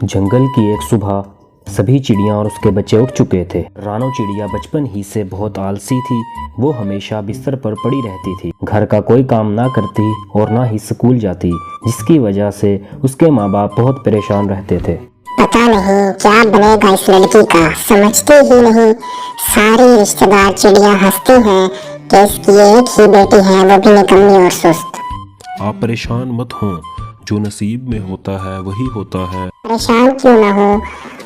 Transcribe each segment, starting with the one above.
जंगल की एक सुबह सभी चिड़िया और उसके बच्चे उठ चुके थे। रानो चिड़िया बचपन ही से बहुत आलसी थी। वो हमेशा बिस्तर पर पड़ी रहती थी, घर का कोई काम ना करती और ना ही स्कूल जाती, जिसकी वजह से उसके माँ बाप बहुत परेशान रहते थे। पता नहीं क्या बनेगा इस लड़की का, समझती ही नहीं। सारी रिश्तेदार चिड़िया हंसती हैं कि इसकी एक ही बेटी है, वो भी निकम्मी और सुस्त। आप परेशान मत हों, जो नसीब में होता है वही होता है। परेशान क्यों ना हो,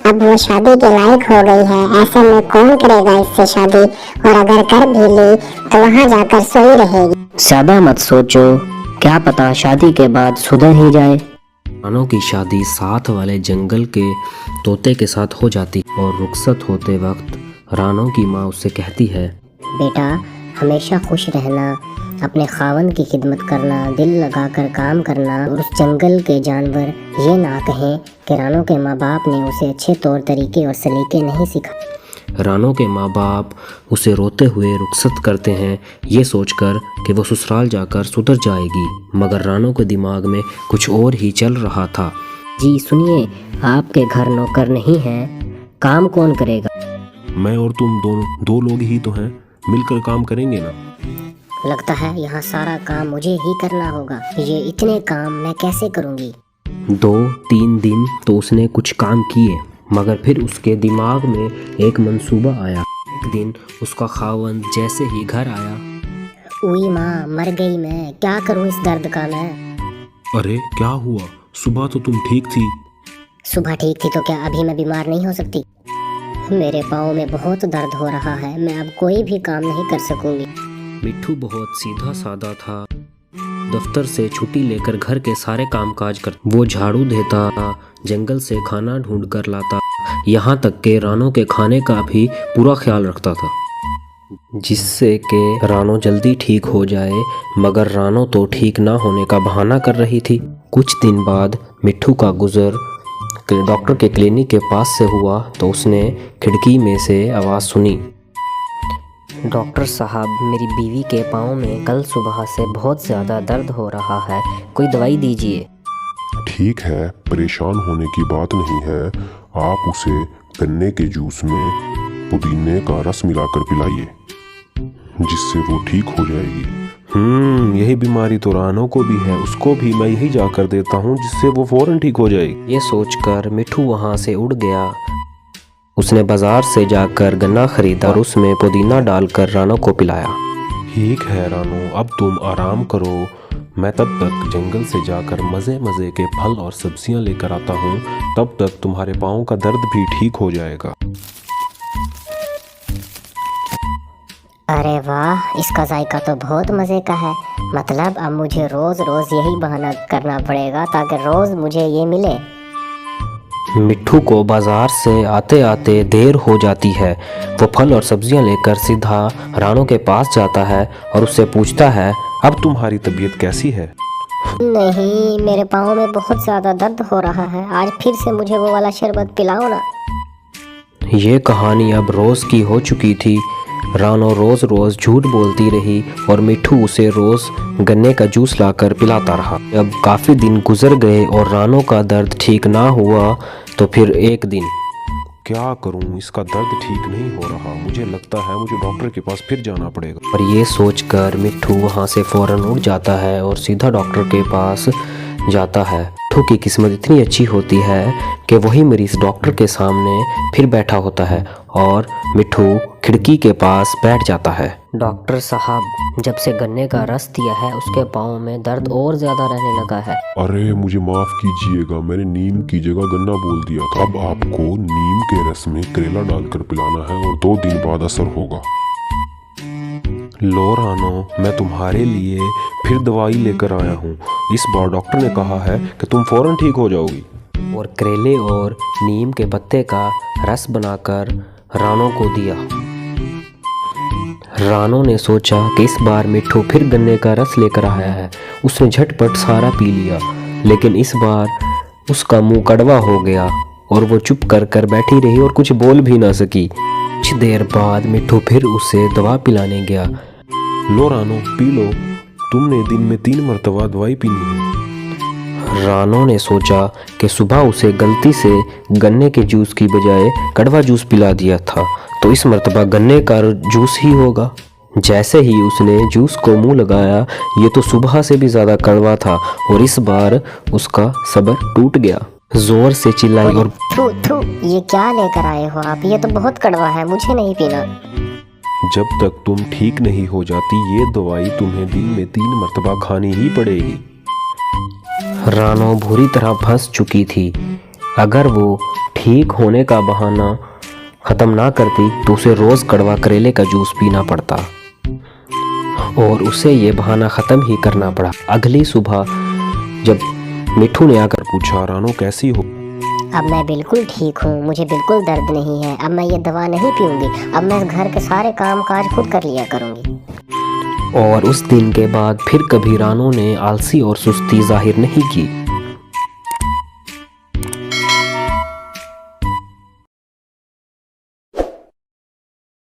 अब वो शादी के लायक हो गई है। ऐसे में कौन करेगा इससे शादी, और अगर कर भी ली तो वहाँ जाकर सोई रहेगी। ज्यादा मत सोचो, क्या पता शादी के बाद सुधर ही जाए। रानो की शादी साथ वाले जंगल के तोते के साथ हो जाती और रुखसत होते वक्त रानो की माँ उससे कहती है, बेटा हमेशा खुश रहना, अपने खावन की खिदमत करना, दिल लगाकर काम करना, और उस जंगल के जानवर ये ना कहें कि रानो के माँ बाप ने उसे अच्छे तौर तरीके और सलीके नहीं सिखाए। रानो के माँ बाप उसे रोते हुए रुखसत करते हैं, ये सोचकर कि वो ससुराल जाकर सुधर जाएगी, मगर रानो के दिमाग में कुछ और ही चल रहा था। जी सुनिए, आपके घर नौकर नहीं है, काम कौन करेगा? मैं और तुम दोनों दो लोग ही तो हैं, मिलकर काम करेंगे ना। लगता है यहाँ सारा काम मुझे ही करना होगा, ये इतने काम मैं कैसे करूँगी? 2-3 दिन तो उसने कुछ काम किए, मगर फिर उसके दिमाग में एक मंसूबा आया। एक दिन उसका खावंद जैसे ही घर आया, उई माँ, मर गई मैं, क्या करूँ इस दर्द का मैं? अरे क्या हुआ, सुबह तो तुम ठीक थी। सुबह ठीक थी तो क्या अभी मैं बीमार नहीं हो सकती? मेरे पाँव में बहुत दर्द हो रहा है, मैं अब कोई भी काम नहीं कर सकूंगी। मिट्ठू बहुत सीधा साधा था। दफ्तर से छुट्टी लेकर घर के सारे कामकाज कर, वो झाड़ू देता, जंगल से खाना ढूंढ कर लाता, यहाँ तक के रानो के खाने का भी पूरा ख्याल रखता था, जिससे कि रानो जल्दी ठीक हो जाए। मगर रानो तो ठीक ना होने का बहाना कर रही थी। कुछ दिन बाद मिट्ठू का गुजर डॉक्टर के क्लिनिक के पास से हुआ तो उसने खिड़की में से आवाज़ सुनी, डॉक्टर साहब, मेरी बीवी के पाँव में कल सुबह से बहुत ज़्यादा दर्द हो रहा है, कोई दवाई दीजिए। ठीक है, परेशान होने की बात नहीं है। आप उसे गन्ने के जूस में पुदीने का रस मिलाकर पिलाइए, जिससे वो ठीक हो जाएगी। यही बीमारी तो रानो को भी है, उसको भी मैं यही जाकर देता हूँ, जिससे वो फौरन ठीक हो जाएगी। ये सोचकर मिट्ठू वहाँ से उड़ गया। उसने बाजार से जाकर गन्ना खरीदा और उसमें पुदीना डालकर रानो को पिलाया। ठीक है रानो, अब तुम आराम करो, मैं तब तक जंगल से जाकर मज़े मज़े के फल और सब्जियां लेकर आता हूँ, तब तक तुम्हारे पाँव का दर्द भी ठीक हो जाएगा। अरे वाह, इसका जायका तो बहुत मज़े का है। मतलब अब मुझे रोज़ रोज़ यही बहाना करना पड़ेगा ताकि रोज़ मुझे ये मिले। मिट्ठू को बाजार से आते आते देर हो जाती है। वो फल और सब्जियां लेकर सीधा रानो के पास जाता है और उससे पूछता है, अब तुम्हारी तबीयत कैसी है? नहीं, मेरे पाँव में बहुत ज़्यादा दर्द हो रहा है, आज फिर से मुझे वो वाला शरबत पिलाओ ना। ये कहानी अब रोज़ की हो चुकी थी। रानो रोज़ रोज़ झूठ बोलती रही और मिट्ठू उसे रोज़ गन्ने का जूस लाकर पिलाता रहा। अब काफ़ी दिन गुजर गए और रानो का दर्द ठीक ना हुआ तो फिर एक दिन, क्या करूं, इसका दर्द ठीक नहीं हो रहा, मुझे लगता है मुझे डॉक्टर के पास फिर जाना पड़ेगा। और ये सोचकर मिट्ठू वहाँ से फ़ौरन उड़ जाता है और सीधा डॉक्टर के पास जाता है। मिट्ठू की किस्मत इतनी अच्छी होती है कि वही मरीज़ डॉक्टर के सामने फिर बैठा होता है और मिट्ठू खिड़की के पास बैठ जाता है। डॉक्टर साहब, जब से गन्ने का रस दिया है उसके पाँव में दर्द और ज़्यादा रहने लगा है। अरे मुझे माफ कीजिएगा, मैंने नीम की जगह गन्ना बोल दिया था। अब आपको नीम के रस में करेला डालकर पिलाना है और 2 दिन बाद असर होगा। लो रानो, मैं तुम्हारे लिए फिर दवाई लेकर आया हूँ। इस बार डॉक्टर ने कहा है कि तुम फौरन ठीक हो जाओगी। और करेले और नीम के पत्ते का रस बनाकर रानो को दिया। रानो ने सोचा कि इस बार मिट्ठू फिर गन्ने का रस लेकर आया है। उसने झटपट सारा पी लिया, लेकिन इस बार उसका मुंह कड़वा हो गया और वो चुप कर कर बैठी रही और कुछ बोल भी ना सकी। कुछ देर बाद मिट्ठू फिर उसे दवा पिलाने गया। लो रानो, पी लो, तुमने दिन में 3 मरतबा दवाई पीनी है। रानो ने सोचा कि सुबह उसे गलती से गन्ने के जूस की बजाय कड़वा जूस पिला दिया था, तो इस मर्तबा गन्ने का जूस ही होगा। जैसे ही उसने जूस को मुंह लगाया, ये तो सुबह से भी ज़्यादा कड़वा था और इस बार उसका सब्र टूट गया। जोर से चिल्लाई और थू थू, ये क्या लेकर आए हो आप? ये तो बहुत कड़वा है, मुझे नहीं पीना। जब तक तुम ठीक नहीं हो जाती ये दवाई तुम्हें दिन में 3 मर्तबा खानी ही पड़ेगी। रानो बुरी तरह फंस चुकी थी। अगर वो ठीक होने का बहाना ख़त्म ना करती तो उसे रोज़ कड़वा करेले का जूस पीना पड़ता और उसे ये बहाना ख़त्म ही करना पड़ा। अगली सुबह जब मिठू ने आकर पूछा, रानो कैसी हो? अब मैं बिल्कुल ठीक हूँ, मुझे बिल्कुल दर्द नहीं है। अब मैं ये दवा नहीं पीऊँगी, अब मैं घर के सारे काम काज खुद कर लिया करूँगी। और उस दिन के बाद फिर कभी रानो ने आलसी और सुस्ती जाहिर नहीं की।